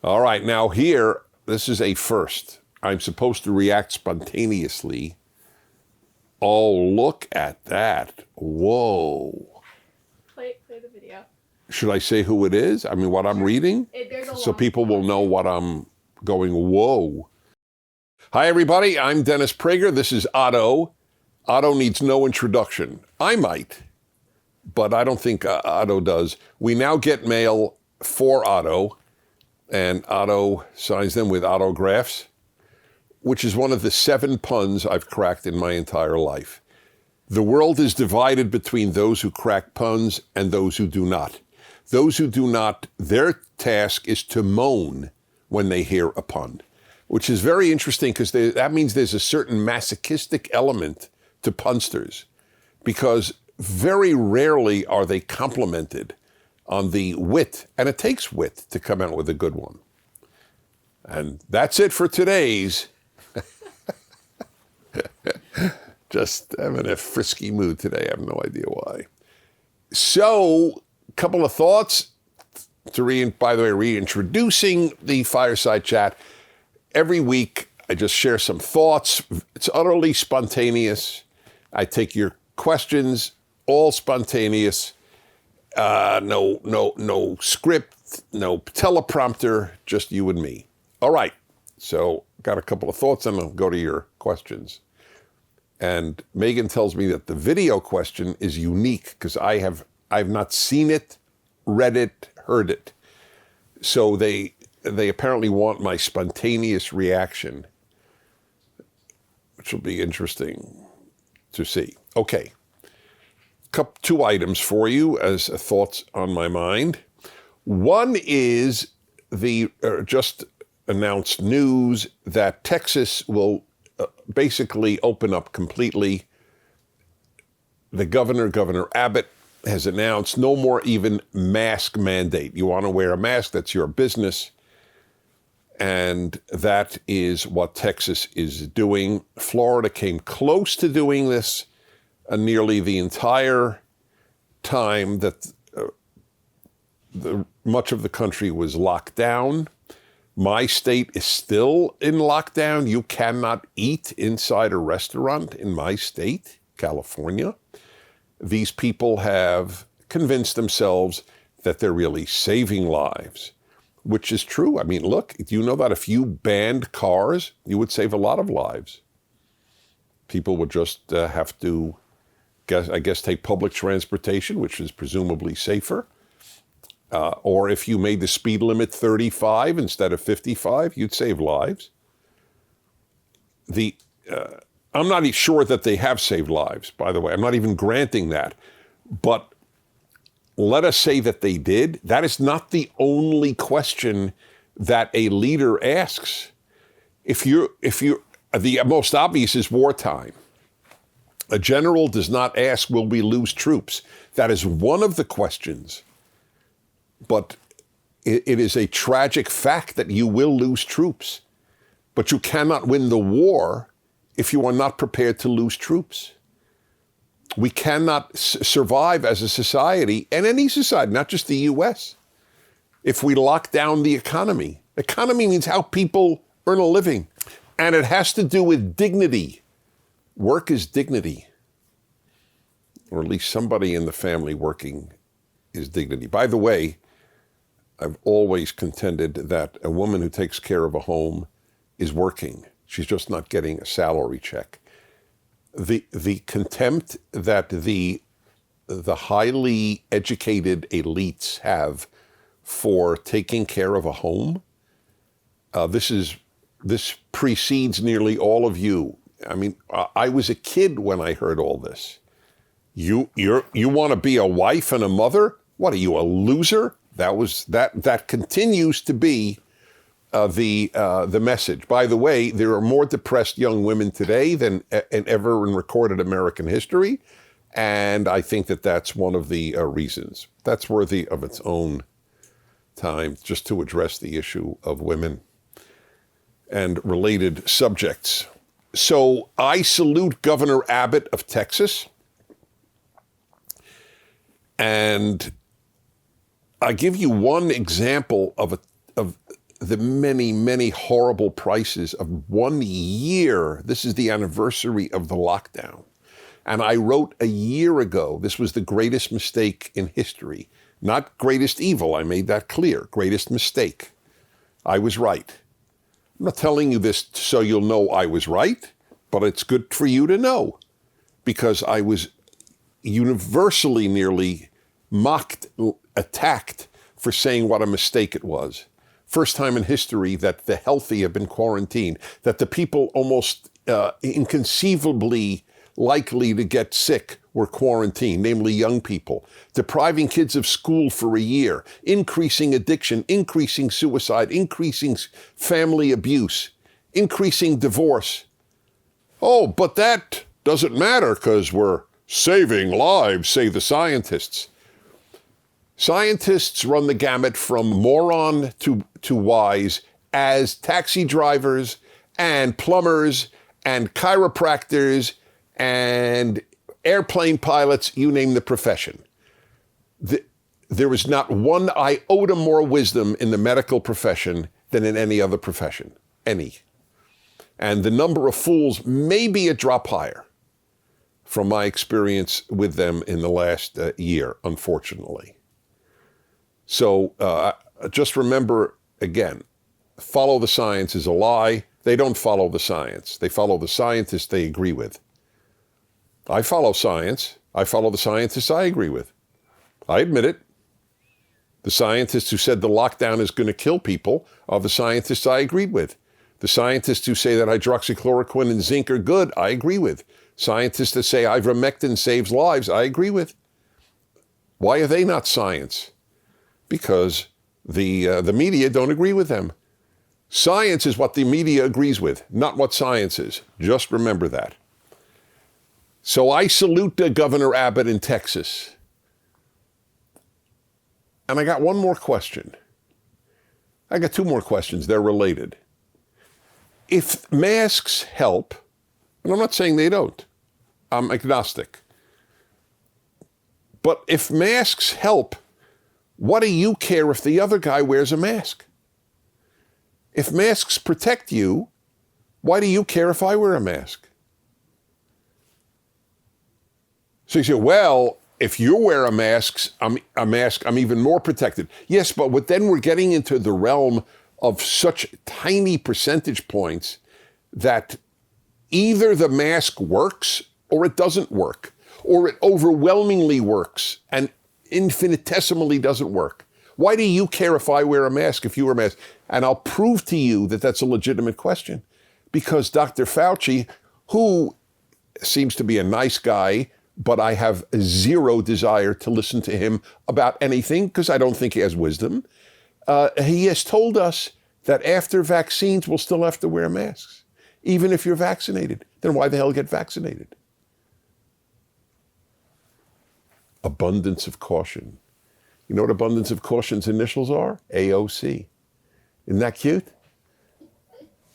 All right, now here, this is a first. I'm supposed to react spontaneously. Oh, look at that. Whoa. Play the video. Should I say who it is? I mean, what I'm reading? So people will know what I'm going, whoa. Hi, everybody. I'm Dennis Prager. This is Otto. Otto needs no introduction. I might, but I don't think Otto does. We now get mail for Otto, and Otto signs them with autographs, which is one of the 7 puns I've cracked in my entire life. The world is divided between those who crack puns and those who do not. Those who do not, their task is to moan when they hear a pun, which is very interesting because that means there's a certain masochistic element to punsters, because very rarely are they complimented on the wit, and it takes wit to come out with a good one. And that's it for today's. Just, I'm in a frisky mood today. I have no idea why. So, a couple of thoughts by the way, reintroducing the Fireside Chat. Every week, I just share some thoughts. It's utterly spontaneous. I take your questions, all spontaneous. No script, no teleprompter, just you and me. All right. So, got a couple of thoughts, and I'll go to your questions. And Megan tells me that the video question is unique because I've not seen it, read it, heard it. So they apparently want my spontaneous reaction, which will be interesting to see. Okay, 2 items for you as thoughts on my mind. One is the just announced news that Texas will basically open up completely. The Governor Abbott, has announced no more even mask mandate. You want to wear a mask, that's your business. And that is what Texas is doing. Florida came close to doing this nearly the entire time that much of the country was locked down. My state is still in lockdown. You cannot eat inside a restaurant in my state, California. These people have convinced themselves that they're really saving lives, which is true. I mean, look, do you know that if you banned cars, you would save a lot of lives? People would just have to, take public transportation, which is presumably safer. Or if you made the speed limit 35 instead of 55, you'd save lives. I'm not sure that they have saved lives, by the way. I'm not even granting that. But let us say that they did. That is not the only question that a leader asks. The most obvious is wartime. A general does not ask, will we lose troops? That is one of the questions. But it is a tragic fact that you will lose troops. But you cannot win the war if you are not prepared to lose troops. We cannot survive as a society, and any society, not just the U.S., if we lock down the economy. Economy means how people earn a living, and it has to do with dignity. Work is dignity, or at least somebody in the family working is dignity. By the way, I've always contended that a woman who takes care of a home is working. She's just not getting a salary check. The contempt that the highly educated elites have for taking care of a home, this precedes nearly all of you. I mean, I was a kid when I heard all this. You want to be a wife and a mother? What are you, a loser? That continues to be the message. By the way, there are more depressed young women today than ever in recorded American history, and I think that that's one of the reasons. That's worthy of its own time, just to address the issue of women and related subjects. So I salute Governor Abbott of Texas, and I give you one example of the many, many horrible prices of 1 year. This is the anniversary of the lockdown. And I wrote a year ago, this was the greatest mistake in history. Not greatest evil, I made that clear. Greatest mistake. I was right. I'm not telling you this so you'll know I was right, but it's good for you to know, because I was universally nearly mocked, attacked for saying what a mistake it was. First time in history that the healthy have been quarantined, that the people almost inconceivably likely to get sick were quarantined, namely young people, depriving kids of school for a year, increasing addiction, increasing suicide, increasing family abuse, increasing divorce. Oh, but that doesn't matter because we're saving lives, say the scientists. Scientists run the gamut from moron to wise as taxi drivers and plumbers and chiropractors and airplane pilots, you name the profession. There is not one iota more wisdom in the medical profession than in any other profession, any. And the number of fools may be a drop higher from my experience with them in the last year, unfortunately. So just remember, again, follow the science is a lie. They don't follow the science. They follow the scientists they agree with. I follow science. I follow the scientists I agree with. I admit it. The scientists who said the lockdown is going to kill people are the scientists I agreed with. The scientists who say that hydroxychloroquine and zinc are good, I agree with. Scientists that say ivermectin saves lives, I agree with. Why are they not science? Because the media don't agree with them. Science is what the media agrees with, not what science is. Just remember that. So I salute Governor Abbott in Texas. And I got one more question. I got two more questions. They're related. If masks help, and I'm not saying they don't, I'm agnostic. But if masks help, what do you care if the other guy wears a mask? If masks protect you, why do you care if I wear a mask? So you say, well, if you wear a mask, I'm even more protected. Yes, but then we're getting into the realm of such tiny percentage points that either the mask works or it doesn't work, or it overwhelmingly works and infinitesimally doesn't work. Why do you care if I wear a mask, if you wear a mask? And I'll prove to you that that's a legitimate question. Because Dr. Fauci, who seems to be a nice guy, but I have zero desire to listen to him about anything because I don't think he has wisdom. He has told us that after vaccines, we'll still have to wear masks, even if you're vaccinated. Then why the hell get vaccinated? Abundance of caution. You know what abundance of caution's initials are? AOC. Isn't that cute?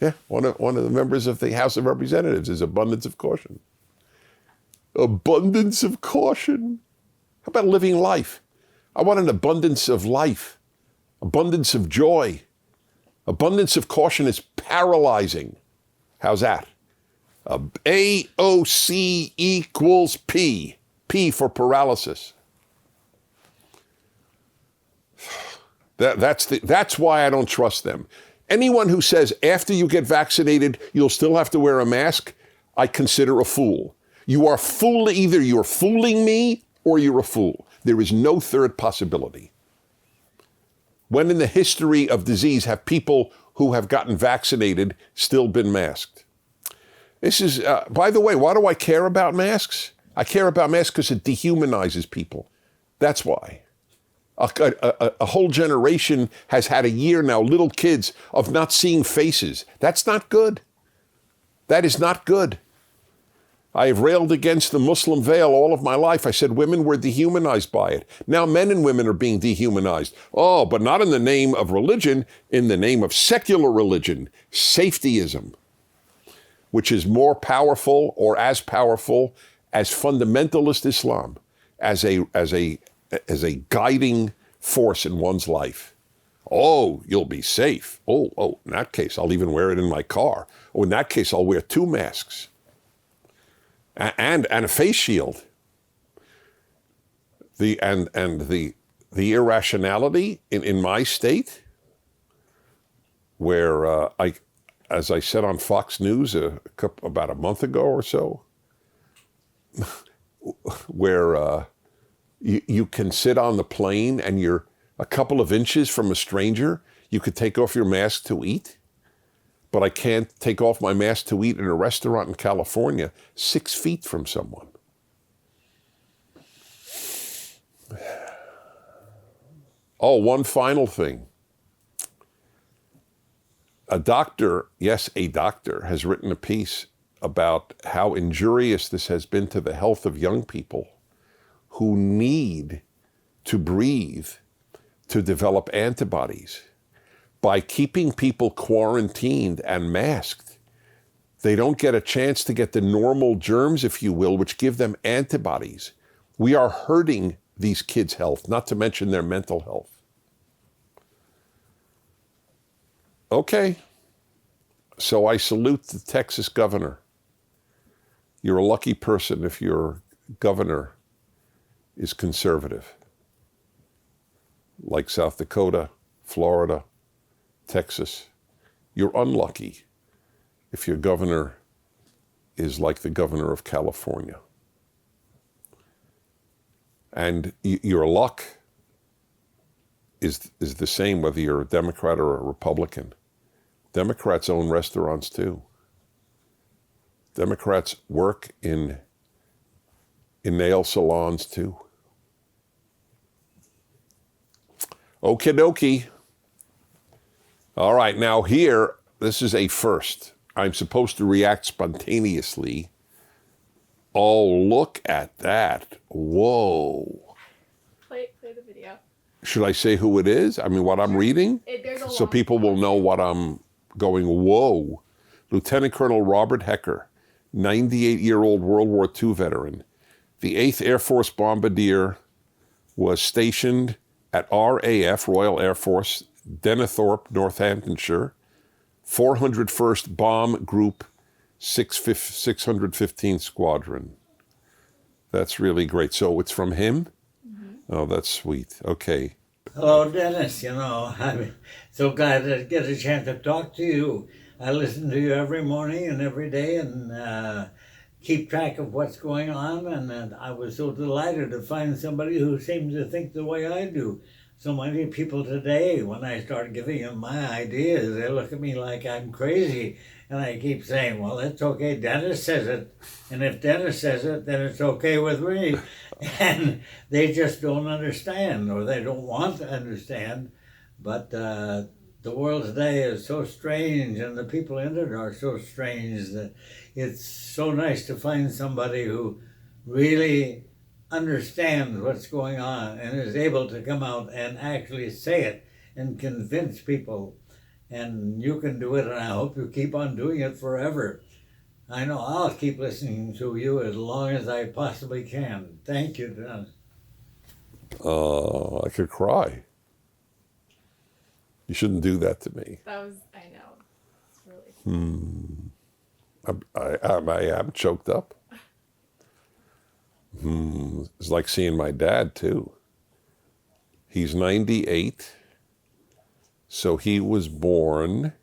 Yeah, one of the members of the House of Representatives is abundance of caution. Abundance of caution. How about living life? I want an abundance of life, abundance of joy. Abundance of caution is paralyzing. How's that? AOC equals P. P for paralysis. That's why I don't trust them. Anyone who says after you get vaccinated, you'll still have to wear a mask, I consider a fool. You are either you're fooling me or you're a fool. There is no third possibility. When in the history of disease have people who have gotten vaccinated still been masked? This is, by the way, why do I care about masks? I care about masks because it dehumanizes people. That's why. A whole generation has had a year now, little kids, of not seeing faces. That's not good. That is not good. I have railed against the Muslim veil all of my life. I said women were dehumanized by it. Now men and women are being dehumanized. Oh, but not in the name of religion, in the name of secular religion, safetyism, which is more powerful or as powerful as fundamentalist Islam, as a guiding force in one's life. Oh, you'll be safe. Oh, in that case, I'll even wear it in my car. Oh, in that case, I'll wear 2 masks and a face shield. The irrationality in my state, where as I said on Fox News about a month ago or so, where you can sit on the plane and you're a couple of inches from a stranger, you could take off your mask to eat, but I can't take off my mask to eat in a restaurant in California 6 feet from someone. Oh, one final thing. A doctor has written a piece about how injurious this has been to the health of young people who need to breathe to develop antibodies. By keeping people quarantined and masked, they don't get a chance to get the normal germs, if you will, which give them antibodies. We are hurting these kids' health, not to mention their mental health. Okay, so I salute the Texas governor. You're a lucky person if your governor is conservative, like South Dakota, Florida, Texas. You're unlucky if your governor is like the governor of California. And your luck is the same whether you're a Democrat or a Republican. Democrats own restaurants too. Democrats work in nail salons too. Okie dokie. All right, now here, this is a first. I'm supposed to react spontaneously. Oh, look at that. Whoa. Play the video. Should I say who it is? I mean, what I'm reading? So people will know what I'm going, whoa. Lieutenant Colonel Robert Hecker, 98-year-old World War II veteran. The 8th Air Force Bombardier was stationed at RAF, Royal Air Force, Denethorpe, Northamptonshire, 401st Bomb Group 615 Squadron. That's really great. So it's from him? Mm-hmm. Oh, that's sweet. Okay. Hello, Dennis. I'm so glad to get a chance to talk to you. I listen to you every morning and every day and keep track of what's going on. And I was so delighted to find somebody who seems to think the way I do. So many people today, when I start giving them my ideas, they look at me like I'm crazy. And I keep saying, well, it's okay. Dennis says it. And if Dennis says it, then it's okay with me. And they just don't understand, or they don't want to understand. But the world today is so strange, and the people in it are so strange, that it's so nice to find somebody who really understands what's going on and is able to come out and actually say it and convince people. And you can do it, and I hope you keep on doing it forever. I know I'll keep listening to you as long as I possibly can. Thank you, Dennis. I could cry. You shouldn't do that to me. I know. It's really I am choked up. It's like seeing my dad, too. He's 98. So he was born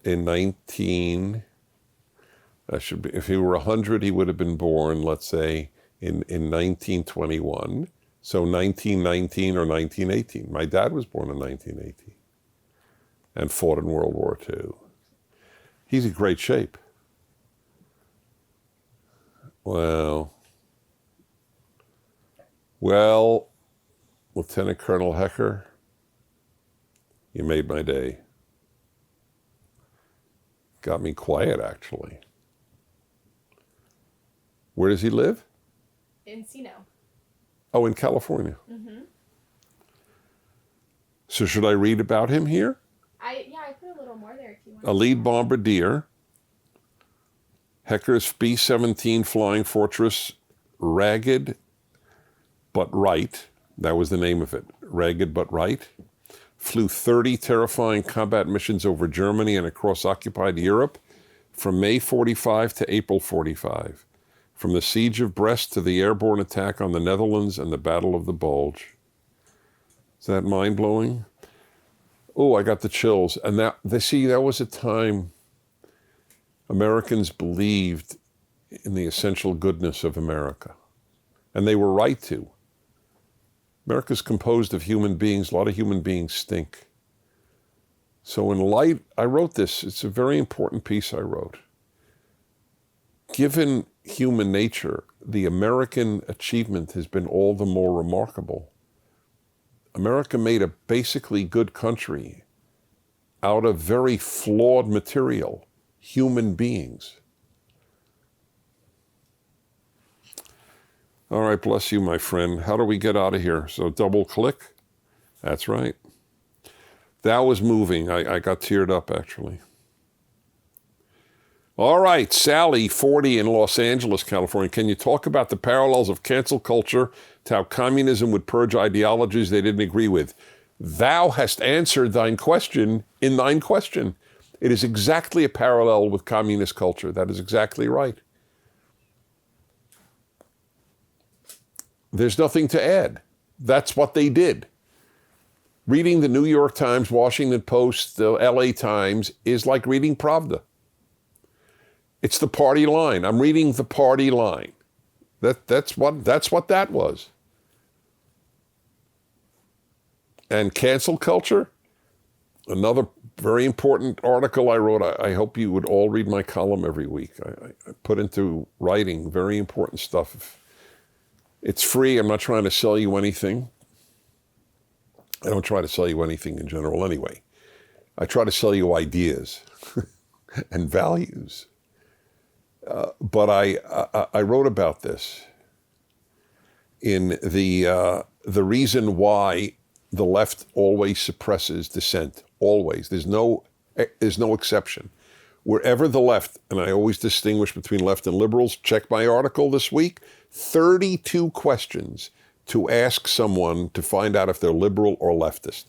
in if he were 100, he would have been born, let's say, in 1921. So 1919 or 1918. My dad was born in 1918 and fought in World War II. He's in great shape. Well, Lieutenant Colonel Hecker, you made my day. Got me quiet, actually. Where does he live? Encino. Oh, in California. Mm-hmm. So should I read about him here? I put a little more there if you want. A lead bombardier. Hecker's B-17 Flying Fortress, ragged but right. That was the name of it. Ragged but right. flew 30 terrifying combat missions over Germany and across occupied Europe from May 45 to April 45, from the siege of Brest to the airborne attack on the Netherlands and the Battle of the Bulge. Is that mind-blowing? Oh, I got the chills. And that was a time Americans believed in the essential goodness of America. And they were right to. America's composed of human beings. A lot of human beings stink. So in light, I wrote this. It's a very important piece I wrote. Given human nature, the American achievement has been all the more remarkable. America made a basically good country out of very flawed material, human beings. All right, bless you, my friend. How do we get out of here? So double click. That's right. That was moving. I got teared up, actually. All right, Sally, 40 in Los Angeles, California. Can you talk about the parallels of cancel culture to how communism would purge ideologies they didn't agree with? Thou hast answered thine question in thine question. It is exactly a parallel with communist culture. That is exactly right. There's nothing to add. That's what they did. Reading the New York Times, Washington Post, the LA Times is like reading Pravda. It's the party line. I'm reading the party line. That's what that was. And cancel culture, another very important article I wrote. I hope you would all read my column every week. I put into writing very important stuff. It's free. I'm not trying to sell you anything. I don't try to sell you anything in general anyway. I try to sell you ideas and values. But I wrote about this in the reason why the left always suppresses dissent. Always. There's no exception. Wherever the left, and I always distinguish between left and liberals, check my article this week, 32 questions to ask someone to find out if they're liberal or leftist.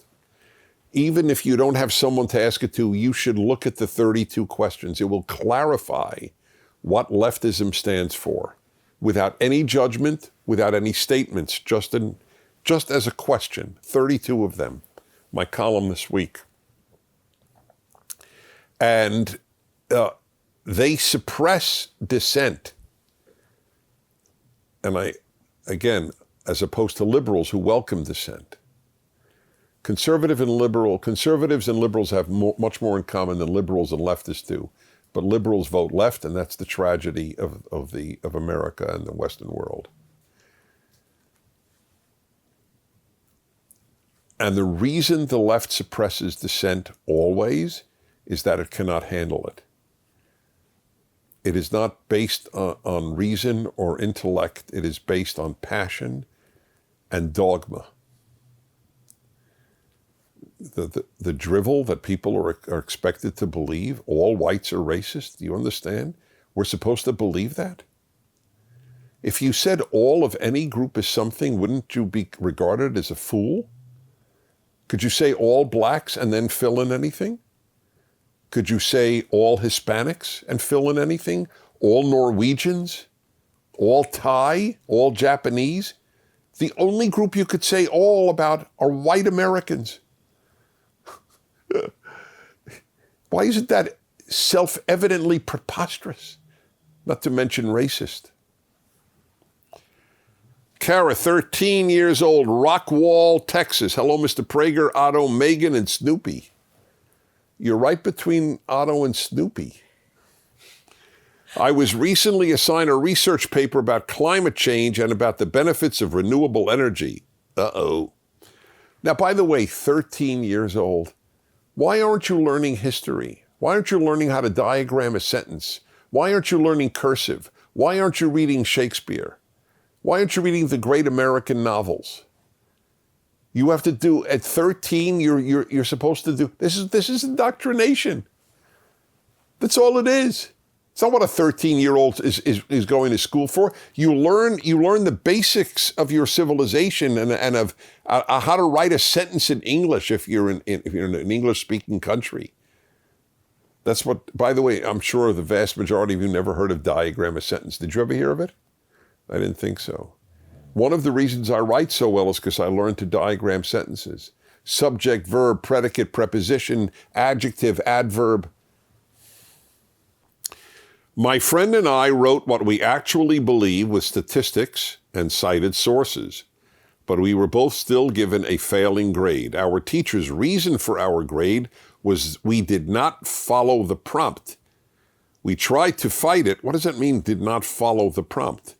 Even if you don't have someone to ask it to, you should look at the 32 questions. It will clarify what leftism stands for, without any judgment, without any statements, just as a question. 32 of them, my column this week. And they suppress dissent. And again, as opposed to liberals who welcome dissent. Conservatives and liberals have much more in common than liberals and leftists do. But liberals vote left, and that's the tragedy of America and the Western world. And the reason the left suppresses dissent always is that it cannot handle it. It is not based on reason or intellect. It is based on passion and dogma. The drivel that people are expected to believe, all whites are racist, do you understand? We're supposed to believe that? If you said all of any group is something, wouldn't you be regarded as a fool? Could you say all blacks and then fill in anything? Could you say all Hispanics and fill in anything? All Norwegians? All Thai? All Japanese? The only group you could say all about are white Americans. Why isn't that self-evidently preposterous? Not to mention racist. Kara, 13 years old, Rockwall, Texas. Hello, Mr. Prager, Otto, Megan, and Snoopy. You're right between Otto and Snoopy. I was recently assigned a research paper about climate change and about the benefits of renewable energy. Uh-oh. Now, by the way, 13 years old. Why aren't you learning history? Why aren't you learning how to diagram a sentence? Why aren't you learning cursive? Why aren't you reading Shakespeare? Why aren't you reading the great American novels? You have to do, at 13, you're supposed to do, this is indoctrination. That's all it is. It's not what a 13-year-old is going to school for. You learn the basics of your civilization and of how to write a sentence in English if you're in an English-speaking country. That's what, by the way, I'm sure the vast majority of you never heard of diagram a sentence. Did you ever hear of it? I didn't think so. One of the reasons I write so well is because I learned to diagram sentences. Subject, verb, predicate, preposition, adjective, adverb. My friend and I wrote what we actually believe with statistics and cited sources, but we were both still given a failing grade. Our teacher's reason for our grade was we did not follow the prompt. We tried to fight it. What does that mean, did not follow the prompt?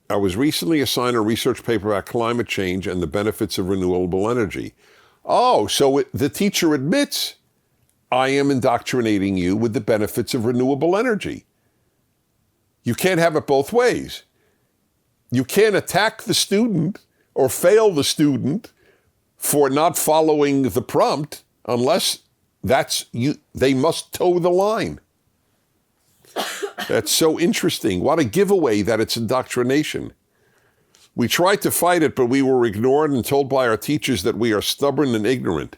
I was recently assigned a research paper about climate change and the benefits of renewable energy. Oh, so the teacher admits, I am indoctrinating you with the benefits of renewable energy. You can't have it both ways. You can't attack the student or fail the student for not following the prompt unless they must toe the line. That's so interesting. What a giveaway that it's indoctrination. We tried to fight it, but we were ignored and told by our teachers that we are stubborn and ignorant.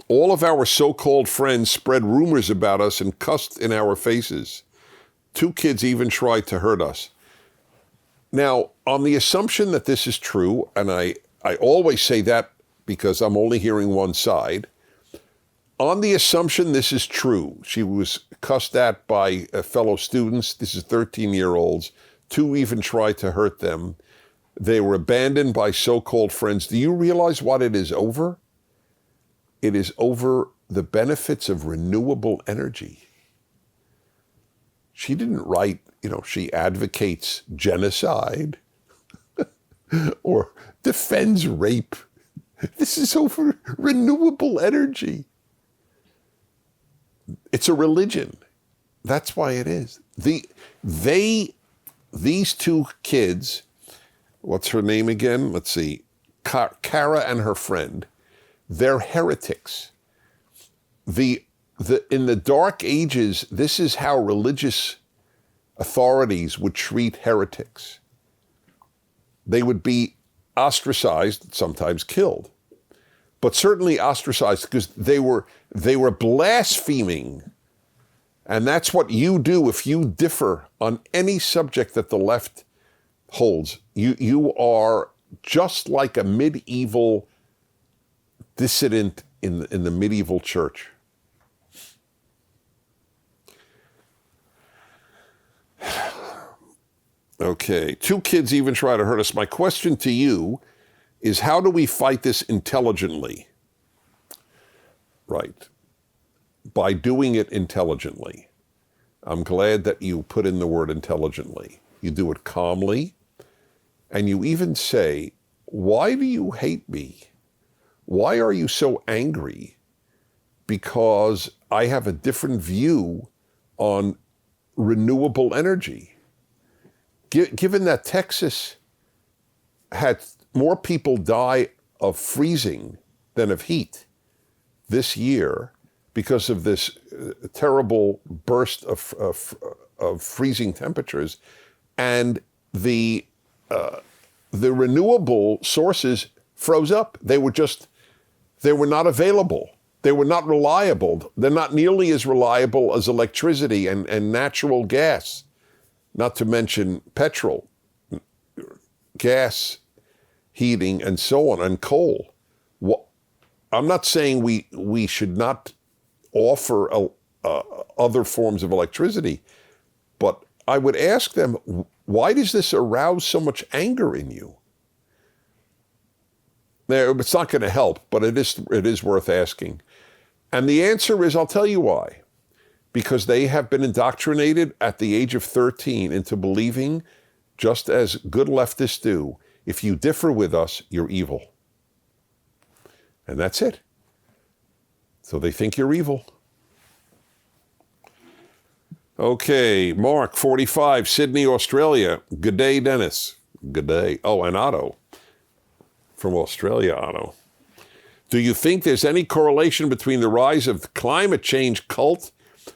All of our so-called friends spread rumors about us and cussed in our faces. 2 kids even tried to hurt us. Now, on the assumption that this is true, and I always say that because I'm only hearing one side, on the assumption this is true, she was cussed at by fellow students. This is 13-year-olds. 2 even tried to hurt them. They were abandoned by so-called friends. Do you realize what it is over? It is over the benefits of renewable energy. She didn't write, she advocates genocide or defends rape. This is over renewable energy. It's a religion. That's why it is. These 2 kids, what's her name again? Let's see, Kara and her friend, they're heretics. In the Dark Ages, this is how religious authorities would treat heretics. They would be ostracized, sometimes killed, but certainly ostracized because they were blaspheming. And that's what you do if you differ on any subject that the left holds. You are just like a medieval dissident in the medieval church. Okay, 2 kids even try to hurt us. My question to you is, how do we fight this intelligently? Right. By doing it intelligently. I'm glad that you put in the word intelligently. You do it calmly, and you even say, why do you hate me? Why are you so angry? Because I have a different view on renewable energy. Given that Texas had more people die of freezing than of heat this year because of this terrible burst of freezing temperatures, and the renewable sources froze up. They were not available. They were not reliable. They're not nearly as reliable as electricity and natural gas, not to mention petrol, gas, heating, and so on, and coal. I'm not saying we should not offer other forms of electricity, but I would ask them, why does this arouse so much anger in you? Now, it's not going to help, but it is worth asking. And the answer is, I'll tell you why. Because they have been indoctrinated at the age of 13 into believing, just as good leftists do, if you differ with us, you're evil. And that's it. So they think you're evil. Okay, Mark, 45, Sydney, Australia. Good day, Dennis. Good day. Oh, and Otto. From Australia, Otto. Do you think there's any correlation between the rise of the climate change cult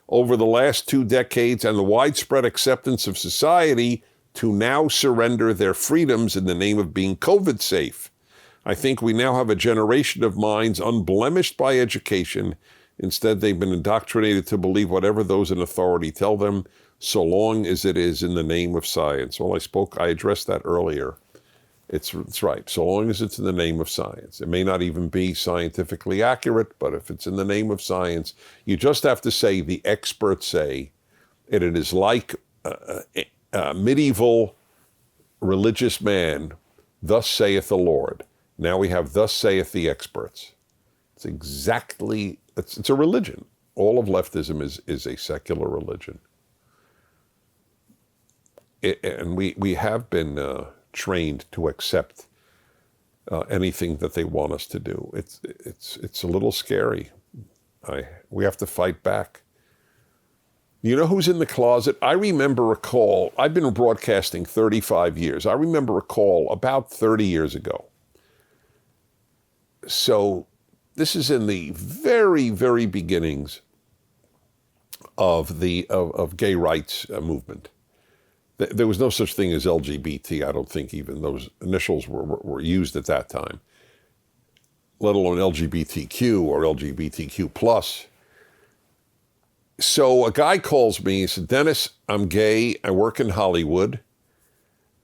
over the last 2 decades and the widespread acceptance of society to now surrender their freedoms in the name of being COVID safe? I think we now have a generation of minds unblemished by education. Instead, they've been indoctrinated to believe whatever those in authority tell them, so long as it is in the name of science. Well, I addressed that earlier. It's right, so long as it's in the name of science. It may not even be scientifically accurate, but if it's in the name of science, you just have to say, the experts say, and it is like a medieval religious man, thus saith the Lord. Now we have thus saith the experts. It's exactly, it's a religion. All of leftism is a secular religion. And we have been trained to accept anything that they want us to do. It's a little scary. We have to fight back. You know who's in the closet? I remember a call. I've been broadcasting 35 years. I remember a call about 30 years ago. So this is in the very, very beginnings of the gay rights movement. There was no such thing as LGBT. I don't think even those initials were used at that time, let alone LGBTQ or LGBTQ plus. So a guy calls me, he said, Dennis, I'm gay, I work in Hollywood,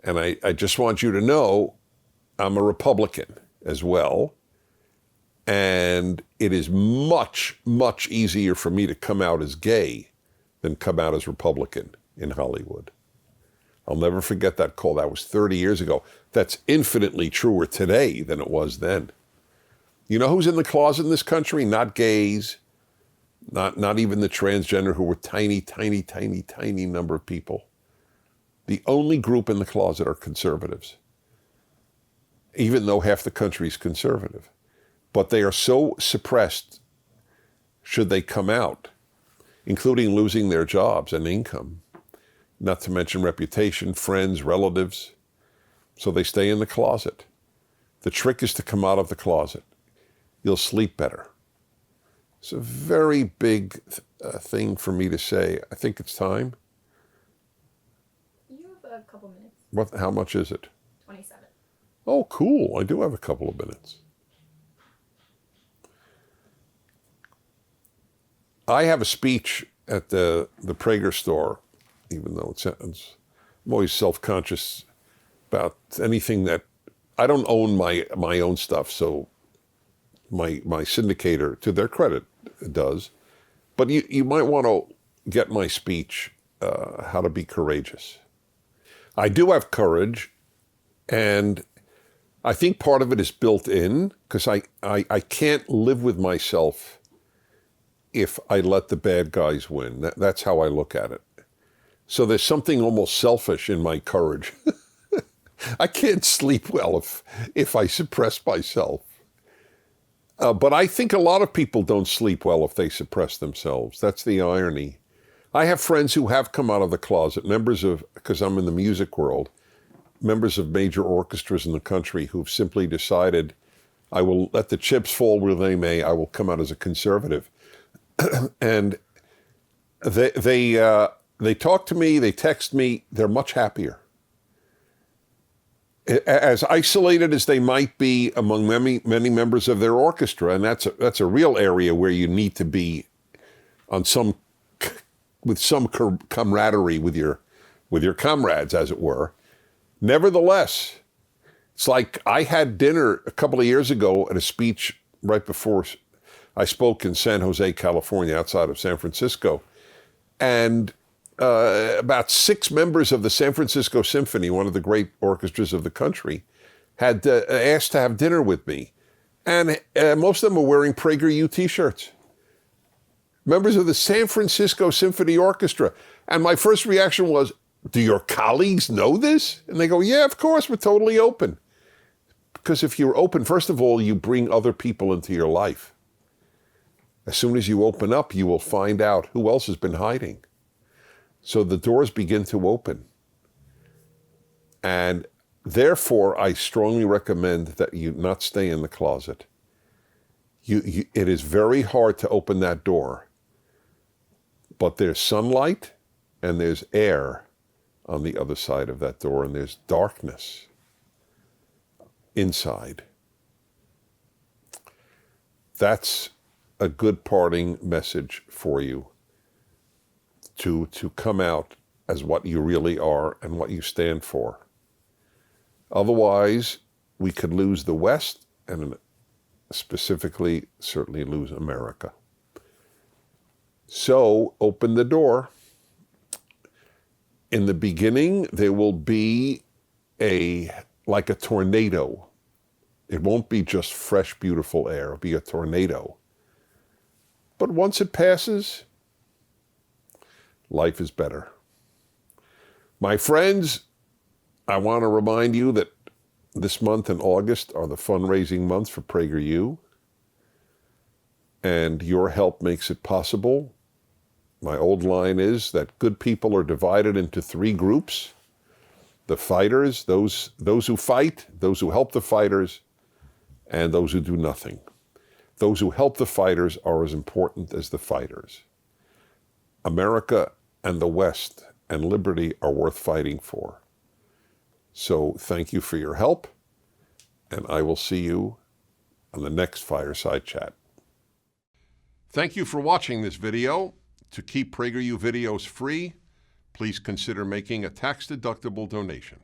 and I just want you to know I'm a Republican as well, and it is much, much easier for me to come out as gay than come out as Republican in Hollywood. I'll never forget that call. That was 30 years ago. That's infinitely truer today than it was then. You know who's in the closet in this country? Not gays, not even the transgender, who were tiny, tiny, tiny, tiny number of people. The only group in the closet are conservatives, even though half the country is conservative. But they are so suppressed should they come out, including losing their jobs and income, not to mention reputation, friends, relatives. So they stay in the closet. The trick is to come out of the closet. You'll sleep better. It's a very big thing for me to say. I think it's time. You have a couple minutes. How much is it? 27. Oh, cool. I do have a couple of minutes. I have a speech at the Prager store, even though I'm always self-conscious about anything that, I don't own my own stuff, so my syndicator, to their credit, does. But you might want to get my speech, How to Be Courageous. I do have courage, and I think part of it is built in, because I can't live with myself if I let the bad guys win. That's how I look at it. So there's something almost selfish in my courage. I can't sleep well if I suppress myself. But I think a lot of people don't sleep well if they suppress themselves. That's the irony. I have friends who have come out of the closet, because I'm in the music world, members of major orchestras in the country who've simply decided, I will let the chips fall where they may, I will come out as a conservative. And they talk to me, they text me, they're much happier. As isolated as they might be among many members of their orchestra, and that's a real area where you need to be with some camaraderie with your comrades, as it were. Nevertheless, it's like I had dinner a couple of years ago at a speech right before I spoke in San Jose, California, outside of San Francisco, and about 6 members of the San Francisco Symphony, one of the great orchestras of the country, had asked to have dinner with me. And most of them were wearing PragerU t-shirts. Members of the San Francisco Symphony Orchestra. And my first reaction was, do your colleagues know this? And they go, yeah, of course, we're totally open. Because if you're open, first of all, you bring other people into your life. As soon as you open up, you will find out who else has been hiding. So the doors begin to open. And therefore, I strongly recommend that you not stay in the closet. It is very hard to open that door, but there's sunlight and there's air on the other side of that door, and there's darkness inside. That's a good parting message for you, to come out as what you really are and what you stand for. Otherwise, we could lose the West, and specifically, certainly lose America. So, open the door. In the beginning, there will be like a tornado. It won't be just fresh, beautiful air. It'll be a tornado. But once it passes, life is better. My friends, I want to remind you that this month and August are the fundraising months for PragerU, and your help makes it possible. My old line is that good people are divided into three groups: the fighters, those who fight, those who help the fighters, and those who do nothing. Those who help the fighters are as important as the fighters. America and the West and liberty are worth fighting for. So thank you for your help, and I will see you on the next Fireside Chat. Thank you for watching this video. To keep PragerU videos free, please consider making a tax-deductible donation.